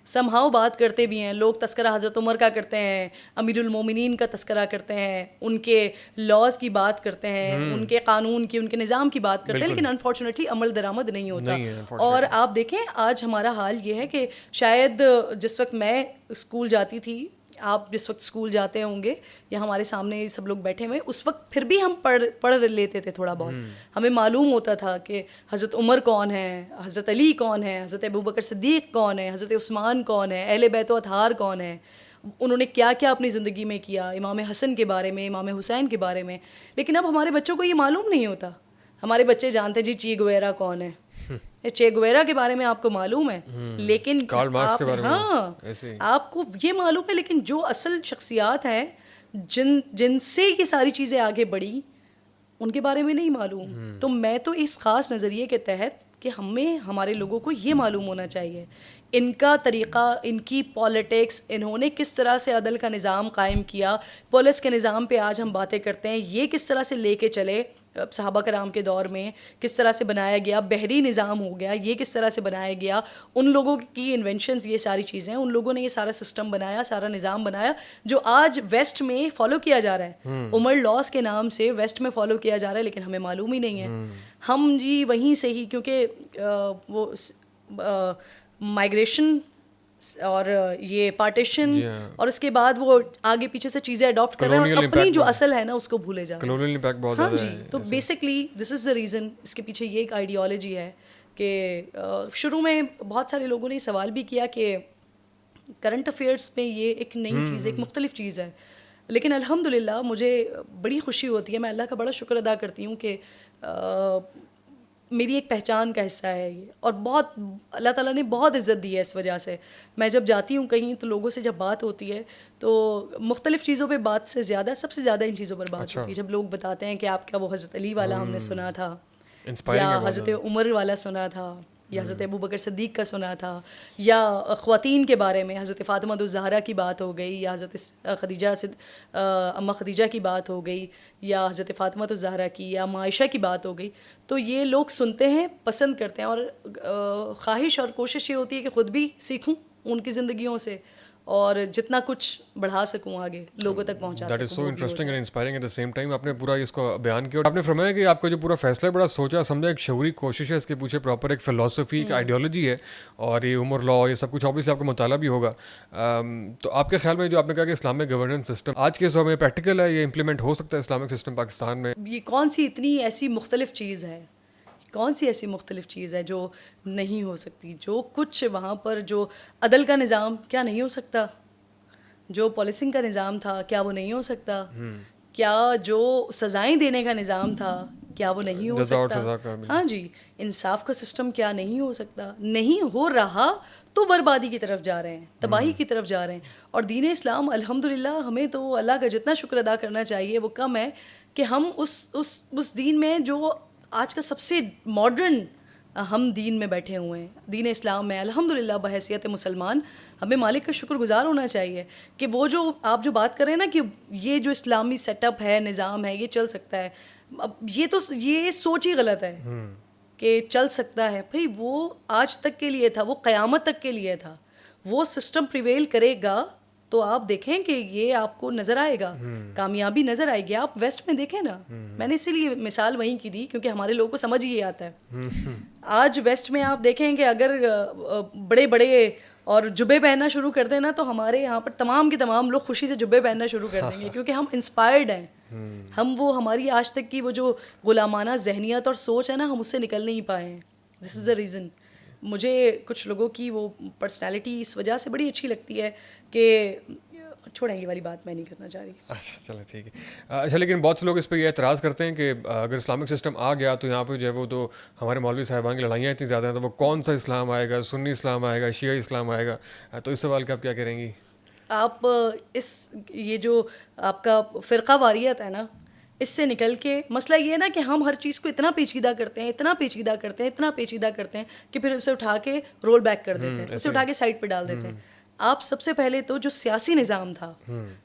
سم ہاؤ بات کرتے بھی ہیں. لوگ تذکرہ حضرت عمر کا کرتے ہیں, امیر المومنین کا تذکرہ کرتے ہیں, ان کے لاز کی بات کرتے ہیں, ان کے قانون کی, ان کے نظام کی بات کرتے ہیں, لیکن انفارچونیٹلی عمل درآمد نہیں ہوتا. اور آپ دیکھیں آج ہمارا حال یہ ہے کہ شاید جس وقت میں اسکول جاتی تھی, آپ جس وقت اسکول جاتے ہوں گے, یا ہمارے سامنے سب لوگ بیٹھے ہوئے, اس وقت پھر بھی ہم پڑھ لیتے تھے تھوڑا بہت. ہمیں معلوم ہوتا تھا کہ حضرت عمر کون ہے, حضرت علی کون ہے, حضرت ابوبکر صدیق کون ہے, حضرت عثمان کون ہے, اہل بیت و اطہار کون ہے, انہوں نے کیا کیا اپنی زندگی میں کیا, امام حسن کے بارے میں, امام حسین کے بارے میں. لیکن اب ہمارے بچوں کو یہ معلوم نہیں ہوتا. ہمارے بچے جانتے جی چے گویرا کون ہے, چے گویرا کے بارے میں آپ کو معلوم ہے, لیکن آپ کو یہ معلوم ہے, لیکن جو اصل شخصیات ہیں جن سے یہ ساری چیزیں آگے بڑھی, ان کے بارے میں نہیں معلوم. تو میں تو اس خاص نظریے کے تحت کہ ہمارے لوگوں کو یہ معلوم ہونا چاہیے ان کا طریقہ, ان کی پالیٹکس, انہوں نے کس طرح سے عدل کا نظام قائم کیا. پولیس کے نظام پہ آج ہم باتیں کرتے ہیں, یہ کس طرح سے لے کے چلے صحابہ کرام کے دور میں, کس طرح سے بنایا گیا. بحری نظام ہو گیا, یہ کس طرح سے بنایا گیا. ان لوگوں کی انوینشنز, یہ ساری چیزیں, ان لوگوں نے یہ سارا سسٹم بنایا, سارا نظام بنایا, جو آج ویسٹ میں فالو کیا جا رہا ہے. عمر لاس کے نام سے ویسٹ میں فالو کیا جا رہا ہے, لیکن ہمیں معلوم ہی نہیں ہے. ہم جی وہیں سے ہی, کیونکہ وہ مائگریشن اور یہ پارٹیشن, اور اس کے بعد وہ آگے پیچھے سے چیزیں اڈاپٹ کر رہے ہیں, اور اپنی جو اصل ہے نا اس کو بھولے جا رہے ہیں. ہاں جی, تو basically this is the reason. اس کے پیچھے یہ ایک آئیڈیالوجی ہے کہ شروع میں بہت سارے لوگوں نے سوال بھی کیا کہ کرنٹ افیئرس میں یہ ایک نئی چیز, ایک مختلف چیز ہے, لیکن الحمدللہ مجھے بڑی خوشی ہوتی ہے, میں اللہ کا بڑا شکر ادا کرتی ہوں کہ میری ایک پہچان کا حصہ ہے یہ, اور بہت اللہ تعالیٰ نے بہت عزت دی ہے اس وجہ سے. میں جب جاتی ہوں کہیں تو لوگوں سے جب بات ہوتی ہے تو مختلف چیزوں پہ بات سے زیادہ, سب سے زیادہ ان چیزوں پر بات ہوتی ہے. جب لوگ بتاتے ہیں کہ آپ کا وہ حضرت علی والا ہم نے سنا تھا, یا حضرت عمر والا سنا تھا, یا حضرت ابوبکر صدیق کا سنا تھا, یا خواتین کے بارے میں حضرت فاطمہ الزہرا کی بات ہو گئی, یا حضرت خدیجہ اماں خدیجہ کی بات ہو گئی, یا حضرت فاطمہ الزہرا کی, یا عائشہ کی بات ہو گئی, تو یہ لوگ سنتے ہیں, پسند کرتے ہیں, اور خواہش اور کوشش یہ ہوتی ہے کہ خود بھی سیکھوں ان کی زندگیوں سے, اور جتنا کچھ بڑھا سکوں آگے لوگوں تک پہنچا سکوں. That is so interesting and inspiring at the same time. آپ نے پورا اس کو بیان کیا, اور آپ نے فرمایا کہ آپ کا جو پورا فیصلہ ہے بڑا سوچا سمجھا, ایک شعوری کوشش ہے, اس کے پیچھے پراپر ایک فلاسفی, ایک آئیڈیالوجی ہے, اور یہ عمر لا, یہ سب کچھ آبویسلی آپ کا مطالعہ بھی ہوگا. تو آپ کے خیال میں جو آپ نے کہا کہ اسلامک گورننس سسٹم آج کے دور میں پریکٹیکل ہے, یہ امپلیمنٹ ہو سکتا ہے اسلامک سسٹم پاکستان میں؟ یہ کون سی اتنی ایسی مختلف چیز ہے, کون سی ایسی مختلف چیز ہے جو نہیں ہو سکتی؟ جو کچھ وہاں پر, جو عدل کا نظام کیا نہیں ہو سکتا, جو پالیسنگ کا نظام تھا کیا وہ نہیں ہو سکتا, کیا جو سزائیں دینے کا نظام تھا کیا وہ نہیں ہو سکتا. ہاں جی, انصاف کا سسٹم کیا نہیں ہو سکتا, نہیں ہو رہا تو بربادی کی طرف جا رہے ہیں, تباہی کی طرف جا رہے ہیں. اور دین اسلام الحمدللہ, ہمیں تو اللہ کا جتنا شکر ادا کرنا چاہیے وہ کم ہے کہ ہم اس دین میں جو آج کا سب سے ماڈرن ہم دین میں بیٹھے ہوئے ہیں, دین اسلام میں الحمدللہ بحیثیت مسلمان ہمیں مالک کا شکر گزار ہونا چاہیے کہ وہ جو آپ جو بات کر رہے ہیں نا کہ یہ جو اسلامی سیٹ اپ ہے, نظام ہے, یہ چل سکتا ہے. اب یہ سوچ ہی غلط ہے کہ چل سکتا ہے. بھائی وہ آج تک کے لیے تھا, وہ قیامت تک کے لیے تھا. وہ سسٹم پریویل کرے گا تو آپ دیکھیں کہ یہ آپ کو نظر آئے گا, کامیابی نظر آئے گی. آپ ویسٹ میں دیکھیں نا, میں نے اسی لیے مثال وہیں کی دی کیونکہ ہمارے لوگوں کو سمجھ ہی آتا ہے. آج ویسٹ میں آپ دیکھیں کہ اگر بڑے بڑے اور جبے پہننا شروع کر دیں نا, تو ہمارے یہاں پر تمام کے تمام لوگ خوشی سے جبے پہننا شروع کر دیں گے کیونکہ ہم انسپائرڈ ہیں. ہم وہ ہماری آج تک کی وہ جو غلامانہ ذہنیت اور سوچ ہے نا, ہم اس سے نکل نہیں پائے ہیں. دس از دا ریزن. مجھے کچھ لوگوں کی وہ پرسنالٹی اس وجہ سے بڑی اچھی لگتی ہے کہ چھوڑیں یہ والی بات میں نہیں کرنا چاہ رہی. اچھا چلو ٹھیک ہے. اچھا لیکن بہت سے لوگ اس پہ یہ اعتراض کرتے ہیں کہ اگر اسلامک سسٹم آ گیا تو یہاں پہ جو ہے وہ تو ہمارے مولوی صاحبان کی لڑائیاں اتنی زیادہ ہیں تو وہ کون سا اسلام آئے گا, سنی اسلام آئے گا, شیعہ اسلام آئے گا, تو اس سوال کا آپ کیا کریں گی؟ آپ یہ جو آپ کا فرقہ واریت ہے نا, اس سے نکل کے مسئلہ یہ ہے نا کہ ہم ہر چیز کو اتنا پیچیدہ کرتے ہیں, اتنا پیچیدہ کرتے ہیں کہ پھر اسے اٹھا کے رول بیک کر دیتے ہیں, اسے اٹھا کے سائڈ پہ ڈال دیتے ہیں. آپ سب سے پہلے تو جو سیاسی نظام تھا,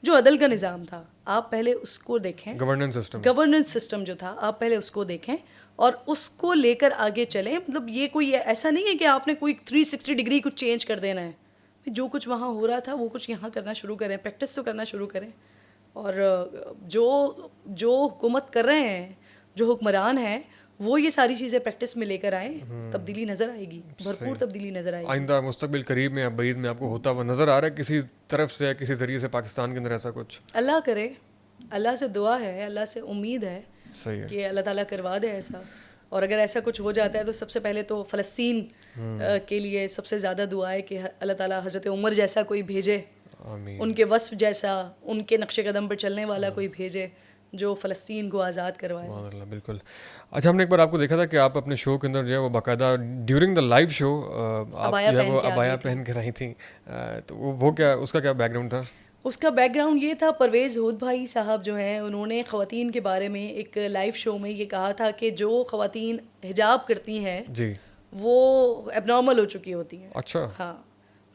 جو عدل کا نظام تھا, آپ پہلے اس کو دیکھیں. گورننس سسٹم جو تھا آپ پہلے اس کو دیکھیں اور اس کو لے کر آگے چلیں. مطلب یہ کوئی ایسا نہیں ہے کہ آپ نے کوئی 360 ڈگری کچھ چینج کر دینا ہے. جو کچھ وہاں ہو رہا تھا وہ کچھ یہاں کرنا شروع کریں, پریکٹس تو کرنا شروع کریں. اور جو حکومت کر رہے ہیں, جو حکمران ہیں, وہ یہ ساری چیزیں پریکٹس میں لے کر آئیں, تبدیلی نظر آئے گی, بھرپور تبدیلی نظر آئے گی. آئندہ مستقبل قریب میں یا بعید میں آپ کو ہوتا ہوا نظر آ رہا ہے کسی طرف سے یا کسی ذریعے سے پاکستان کے اندر ایسا کچھ؟ اللہ کرے, اللہ سے دعا ہے, اللہ سے امید ہے صحیح ہے کہ اللہ تعالیٰ کروا دے ایسا. اور اگر ایسا کچھ ہو جاتا ہے تو سب سے پہلے تو فلسطین کے لیے سب سے زیادہ دعا ہے کہ اللہ تعالیٰ حضرت عمر جیسا کوئی بھیجے, ان کے وصف جیسا, ان کے نقش قدم پر چلنے والا کوئی بھیجے جو فلسطین کو آزاد کروائے. اللہ بالکل. اچھا ہم نے ایک بار آپ کو دیکھا تھا کہ آپ اپنے شو کے اندر جو ہے وہ باقاعدہ ڈیورنگ دا لائیو شو آپ جو ہے وہ ابایا پہن کے رہی تھیں, تو وہ کیا, اس کا کیا بیک گراؤنڈ تھا؟ اس کا بیک گراؤنڈ یہ تھا, پرویز ہود بھائی صاحب جو ہیں انہوں نے خواتین کے بارے میں ایک لائیو شو میں یہ کہا تھا کہ جو خواتین حجاب کرتی ہیں جی وہ ایب نارمل ہو چکی ہوتی ہیں. اچھا ہاں,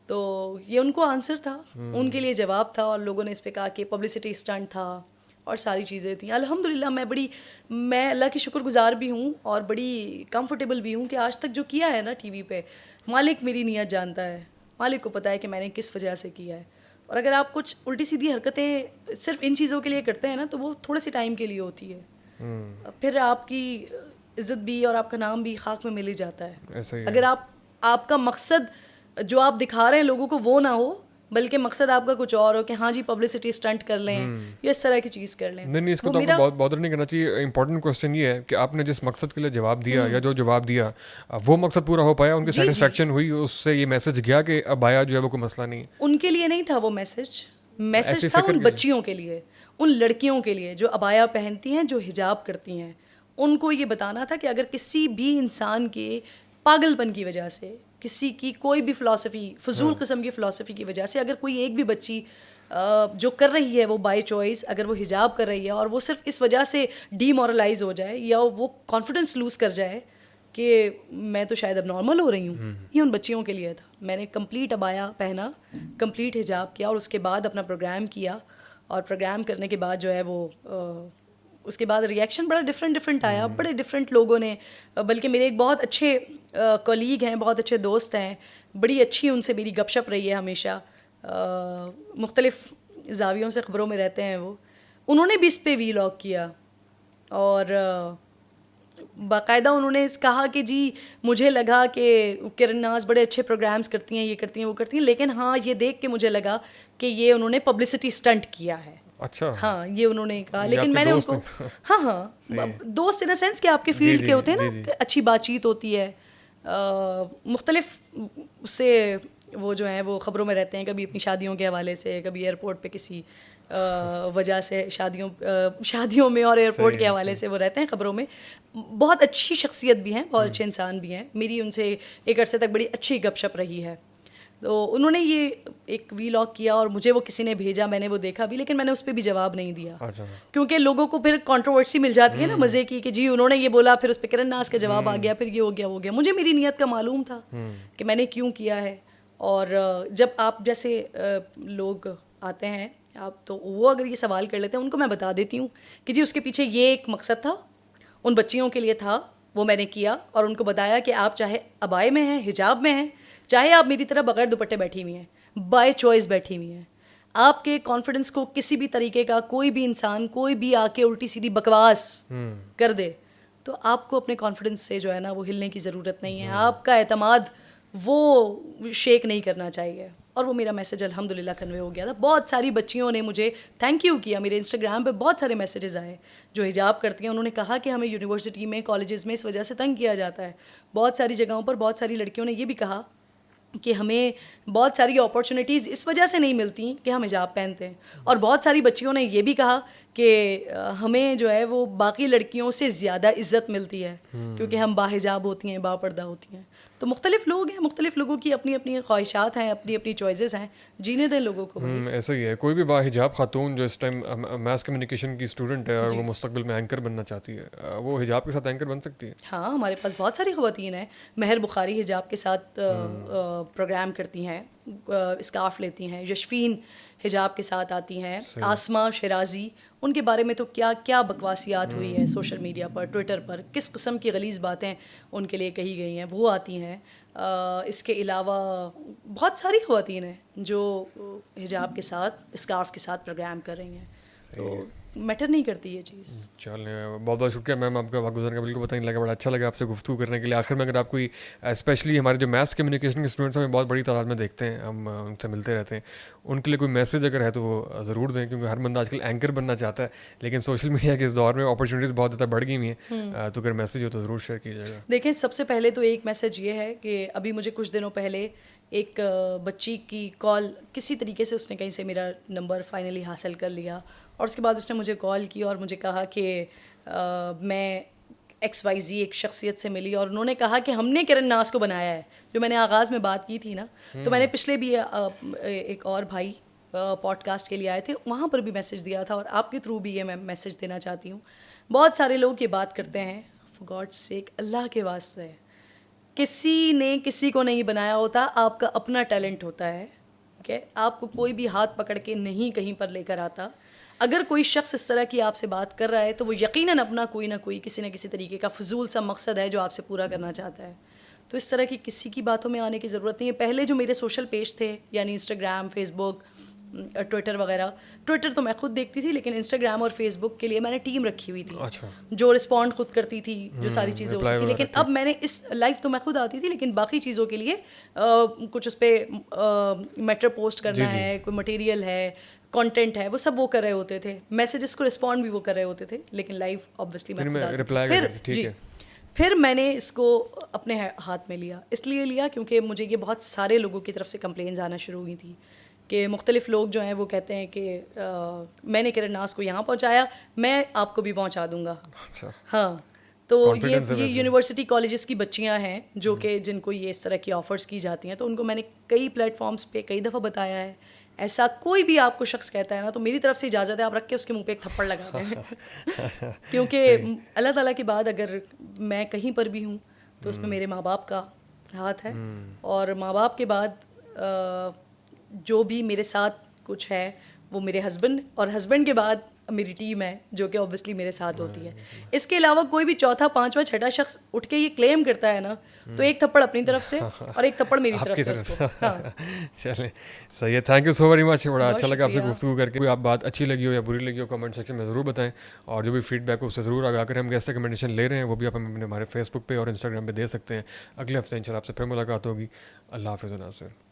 تو یہ ان کو آنسر تھا, ان کے لیے جواب تھا, اور لوگوں نے اس پہ کہا کہ پبلسٹی اسٹنٹ تھا اور ساری چیزیں تھیں. الحمدللہ میں اللہ کی شکر گزار بھی ہوں اور بڑی کمفرٹیبل بھی ہوں کہ آج تک جو کیا ہے نا ٹی وی پہ, مالک میری نیت جانتا ہے, مالک کو پتہ ہے کہ میں نے کس وجہ سے کیا ہے. اور اگر آپ کچھ الٹی سیدھی حرکتیں صرف ان چیزوں کے لیے کرتے ہیں نا تو وہ تھوڑے سے ٹائم کے لیے ہوتی ہے, پھر آپ کی عزت بھی اور آپ کا نام بھی خاک میں مل ہی جاتا ہے. اگر آپ کا مقصد جو آپ دکھا رہے ہیں لوگوں کو وہ نہ ہو, بلکہ مقصد آپ کا کچھ اور ہو کہ ہاں جی پبلسٹی اسٹنٹ کر لیں یا اس طرح کی چیز کر لیں. نہیں, اس کو تو آپ کو بہت بادر نہیں کرنا چاہیے. امپورٹنٹ کوسچن یہ ہے کہ آپ نے جس مقصد کے لیے جواب دیا یا جو جواب دیا وہ مقصد پورا ہو پایا, ان کی سیٹسفیکشن ہوئی, اس سے یہ میسج گیا کہ ابایا جو ہے وہ کوئی مسئلہ نہیں. ان کے لیے نہیں تھا وہ میسج تھا ان بچیوں کے لیے, ان لڑکیوں کے لیے جو ابایا پہنتی ہیں, جو حجاب کرتی ہیں. ان کو یہ بتانا تھا کہ اگر کسی بھی انسان کے پاگل پن کی وجہ سے, کسی کی کوئی بھی فلاسفی, فضول قسم کی فلاسفی کی وجہ سے, اگر کوئی ایک بھی بچی جو کر رہی ہے وہ بائی چوائس, اگر وہ حجاب کر رہی ہے اور وہ صرف اس وجہ سے ڈی مورلائز ہو جائے یا وہ کانفیڈنس لوز کر جائے کہ میں تو شاید اب نارمل ہو رہی ہوں, یہ ان بچیوں کے لیے تھا. میں نے کمپلیٹ ابایا پہنا, کمپلیٹ حجاب کیا اور اس کے بعد اپنا پروگرام کیا. اور پروگرام کرنے کے بعد جو ہے وہ اس کے بعد ریئیکشن بڑا ڈفرینٹ آیا, بڑے ڈفرینٹ لوگوں نے, بلکہ میرے ایک بہت اچھے کولیگ ہیں, بہت اچھے دوست ہیں, بڑی اچھی ان سے میری گپ شپ رہی ہے ہمیشہ, مختلف زاویوں سے خبروں میں رہتے ہیں وہ, انہوں نے بھی اس پہ ویلاگ کیا اور باقاعدہ انہوں نے کہا کہ جی مجھے لگا کہ کرن ناز بڑے اچھے پروگرامز کرتی ہیں, یہ کرتی ہیں, وہ کرتی ہیں, لیکن ہاں یہ دیکھ کے مجھے لگا کہ یہ انہوں نے پبلسٹی اسٹنٹ کیا ہے. اچھا ہاں یہ انہوں نے کہا, لیکن میں نے ان کو ہاں دوست ان اے سینس کہ آپ کے فیلڈ کے ہوتے ہیں نا, اچھی بات چیت ہوتی ہے, مختلف سے وہ جو ہیں وہ خبروں میں رہتے ہیں, کبھی اپنی شادیوں کے حوالے سے, کبھی ایئرپورٹ پہ کسی وجہ سے شادیوں میں اور ایئرپورٹ کے حوالے سے وہ رہتے ہیں خبروں میں. بہت اچھی شخصیت بھی ہیں, بہت اچھے انسان بھی ہیں, میری ان سے ایک عرصے تک بڑی اچھی گپ شپ رہی ہے. تو انہوں نے یہ ایک ویلاگ کیا اور مجھے وہ کسی نے بھیجا, میں نے وہ دیکھا بھی, لیکن میں نے اس پہ بھی جواب نہیں دیا کیونکہ لوگوں کو پھر کنٹروورسی مل جاتی ہے نا مزے کی کہ جی انہوں نے یہ بولا, پھر اس پہ کرن ناز کا جواب آ گیا, پھر یہ ہو گیا وہ گیا. مجھے میری نیت کا معلوم تھا کہ میں نے کیوں کیا ہے. اور جب آپ جیسے لوگ آتے ہیں آپ تو وہ اگر یہ سوال کر لیتے ہیں, ان کو میں بتا دیتی ہوں کہ جی اس کے پیچھے یہ ایک مقصد تھا, ان بچیوں کے لیے تھا, وہ میں نے کیا, اور ان کو بتایا کہ آپ چاہے ابائے میں ہیں, حجاب میں ہیں, چاہے آپ میری طرح بغیر دوپٹے بیٹھی ہوئی ہیں, بائی چوائس بیٹھی ہوئی ہیں, آپ کے کانفیڈنس کو کسی بھی طریقے کا کوئی بھی انسان کوئی بھی آ کے الٹی سیدھی بکواس کر دے تو آپ کو اپنے کانفیڈنس سے جو ہے نا وہ ہلنے کی ضرورت نہیں ہے. آپ کا اعتماد وہ شیک نہیں کرنا چاہیے. اور وہ میرا میسیج الحمدللہ کنوے ہو گیا تھا. بہت ساری بچیوں نے مجھے تھینک یو کیا, میرے انسٹاگرام پہ بہت سارے میسیجز آئے جو حجاب کرتی ہیں. انہوں نے کہا کہ ہمیں یونیورسٹی میں, کالجز میں اس وجہ سے تنگ کیا جاتا ہے. بہت ساری جگہوں پر بہت ساری لڑکیوں نے یہ بھی کہا کہ ہمیں بہت ساری اپارچونیٹیز اس وجہ سے نہیں ملتی کہ ہم حجاب پہنتے ہیں. اور بہت ساری بچیوں نے یہ بھی کہا کہ ہمیں جو ہے وہ باقی لڑکیوں سے زیادہ عزت ملتی ہے کیونکہ ہم باحجاب ہوتی ہیں, باپردہ ہوتی ہیں. تو مختلف لوگ ہیں, مختلف لوگوں کی اپنی اپنی خواہشات ہیں, اپنی اپنی چوائسیز ہیں, جینے دیں لوگوں کو. ایسا ہی ہے, کوئی بھی باحجاب خاتون جو اس ٹائم میس کمیونیکیشن کی اسٹوڈنٹ ہے اور وہ مستقبل میں اینکر بننا چاہتی ہے, وہ حجاب کے ساتھ اینکر بن سکتی ہے. ہاں, ہمارے پاس بہت ساری خواتین ہیں. مہر بخاری حجاب کے ساتھ پروگرام کرتی ہیں, اسکارف لیتی ہیں. یشفین حجاب کے ساتھ آتی ہیں. آسما شیرازی, ان کے بارے میں تو کیا کیا بکواسیات ہوئی ہے سوشل میڈیا پر, ٹویٹر پر, کس قسم کی غلیظ باتیں ان کے لیے کہی گئی ہیں, وہ آتی ہیں. اس کے علاوہ بہت ساری خواتین ہیں جو حجاب کے ساتھ, اسکارف کے ساتھ پروگرام کر رہی ہیں. تو میٹر نہیں کرتی یہ چیز. چلیں, بہت بہت شکریہ میم, آپ کا وقت گزرنے کا بالکل پتہ نہیں لگا, بڑا اچھا لگا آپ سے گفتگو کرنے کے لیے. آخر میں اگر آپ کوئی اسپیشلی ہمارے جو میس کمیونیکیشن کے اسٹوڈنٹس ہمیں بہت بڑی تعداد میں دیکھتے ہیں, ہم ان سے ملتے رہتے ہیں, ان کے لیے کوئی میسج اگر ہے تو وہ ضرور دیں, کیونکہ ہر بندہ آج کل اینکر بننا چاہتا ہے, لیکن سوشل میڈیا کے اس دور میں اپرچونیٹیز بہت زیادہ بڑھ گئی ہیں, تو اگر میسج ہو تو ضرور شیئر کیجیے گا. دیکھیں, سب سے پہلے تو ایک میسج یہ ہے کہ ابھی مجھے کچھ دنوں پہلے ایک بچی کی کال, کسی طریقے سے اس نے کہیں سے میرا نمبر فائنلی حاصل کر لیا, اور اس کے بعد اس نے مجھے کال کی اور مجھے کہا کہ میں XYZ ایک شخصیت سے ملی, اور انہوں نے کہا کہ ہم نے کرن ناز کو بنایا ہے. جو میں نے آغاز میں بات کی تھی نا, تو میں نے پچھلے بھی ایک اور بھائی پوڈ کاسٹ کے لیے آئے تھے, وہاں پر بھی میسج دیا تھا, اور آپ کے تھرو بھی یہ میں میسج دینا چاہتی ہوں. بہت سارے لوگ یہ بات کرتے ہیں, فار گاڈ سیک, اللہ کے واسطے, کسی نے کسی کو نہیں بنایا ہوتا, آپ کا اپنا ٹیلنٹ ہوتا ہے. کہ آپ کو کوئی بھی ہاتھ پکڑ کے نہیں کہیں پر لے کر آتا. اگر کوئی شخص اس طرح کی آپ سے بات کر رہا ہے تو وہ یقیناً اپنا کوئی نہ کوئی کسی نہ کسی طریقے کا فضول سا مقصد ہے جو آپ سے پورا کرنا چاہتا ہے. تو اس طرح کی کسی کی باتوں میں آنے کی ضرورت نہیں ہے. پہلے جو میرے سوشل پیج تھے, یعنی انسٹاگرام, فیس بک, ٹویٹر وغیرہ, ٹویٹر تو میں خود دیکھتی تھی, لیکن انسٹاگرام اور فیس بک کے لیے میں نے ٹیم رکھی ہوئی تھی جو رسپونڈ خود کرتی تھی, جو ساری چیزیں ہوتی تھی. لیکن اب میں نے اس لائف تو میں خود آتی تھی, لیکن باقی چیزوں کے لیے کچھ اس پہ میٹر پوسٹ کرنا ہے, کوئی مٹیریل ہے, کانٹینٹ ہے, وہ سب وہ کر رہے ہوتے تھے. میسیجز کو رسپونڈ بھی وہ کر رہے ہوتے تھے, لیکن لائف آبویسلی میں پھر میں نے اس کو اپنے ہاتھ میں لیا. اس لیے لیا کیونکہ مجھے یہ بہت سارے لوگوں کی طرف سے کمپلینز آنا شروع ہوئی تھی کہ مختلف لوگ جو ہیں وہ کہتے ہیں کہ میں نے کرن ناز کو یہاں پہنچایا, میں آپ کو بھی پہنچا دوں گا. ہاں, تو یہ یونیورسٹی کالجز کی بچیاں ہیں جو کہ جن کو یہ اس طرح کی آفرز کی جاتی ہیں, تو ان کو میں نے کئی پلیٹ فارمز پہ کئی دفعہ بتایا ہے, ایسا کوئی بھی آپ کو شخص کہتا ہے نا, تو میری طرف سے اجازت ہے آپ رکھ کے اس کے منہ پہ ایک تھپڑ لگا دیں. کیونکہ اللہ تعالیٰ کے بعد اگر میں کہیں پر بھی ہوں تو اس میں میرے ماں باپ کا ہاتھ ہے, اور ماں باپ کے بعد جو بھی میرے ساتھ کچھ ہے وہ میرے ہسبینڈ, اور ہسبینڈ کے بعد میری ٹیم ہے جو کہ اوبویسلی میرے ساتھ ہوتی ہے. اس کے علاوہ کوئی بھی چوتھا, پانچواں, چھٹا شخص اٹھ کے یہ کلیم کرتا ہے نا, تو ایک تھپڑ اپنی طرف سے اور ایک تھپڑ میری طرف سے اس کو. چلیں, صحیح ہے, thank you so very much, بڑا اچھا لگا آپ سے گفتگو کر کے. کوئی آپ بات اچھی لگی ہو یا بری لگی ہو کمنٹ سیکشن میں ضرور بتائیں, اور جو بھی فیڈ بیک ہو اس سے ضرور آگاہ کریں. ہم کیسے ریکمنڈیشن لے رہے ہیں وہ بھی آپ ہمیں ہمارے فیس بک پہ اور انسٹاگرام پہ دے سکتے ہیں. اگلے ہفتے انشاءاللہ آپ سے پھر ملاقات ہوگی. اللہ حافظ ناصر.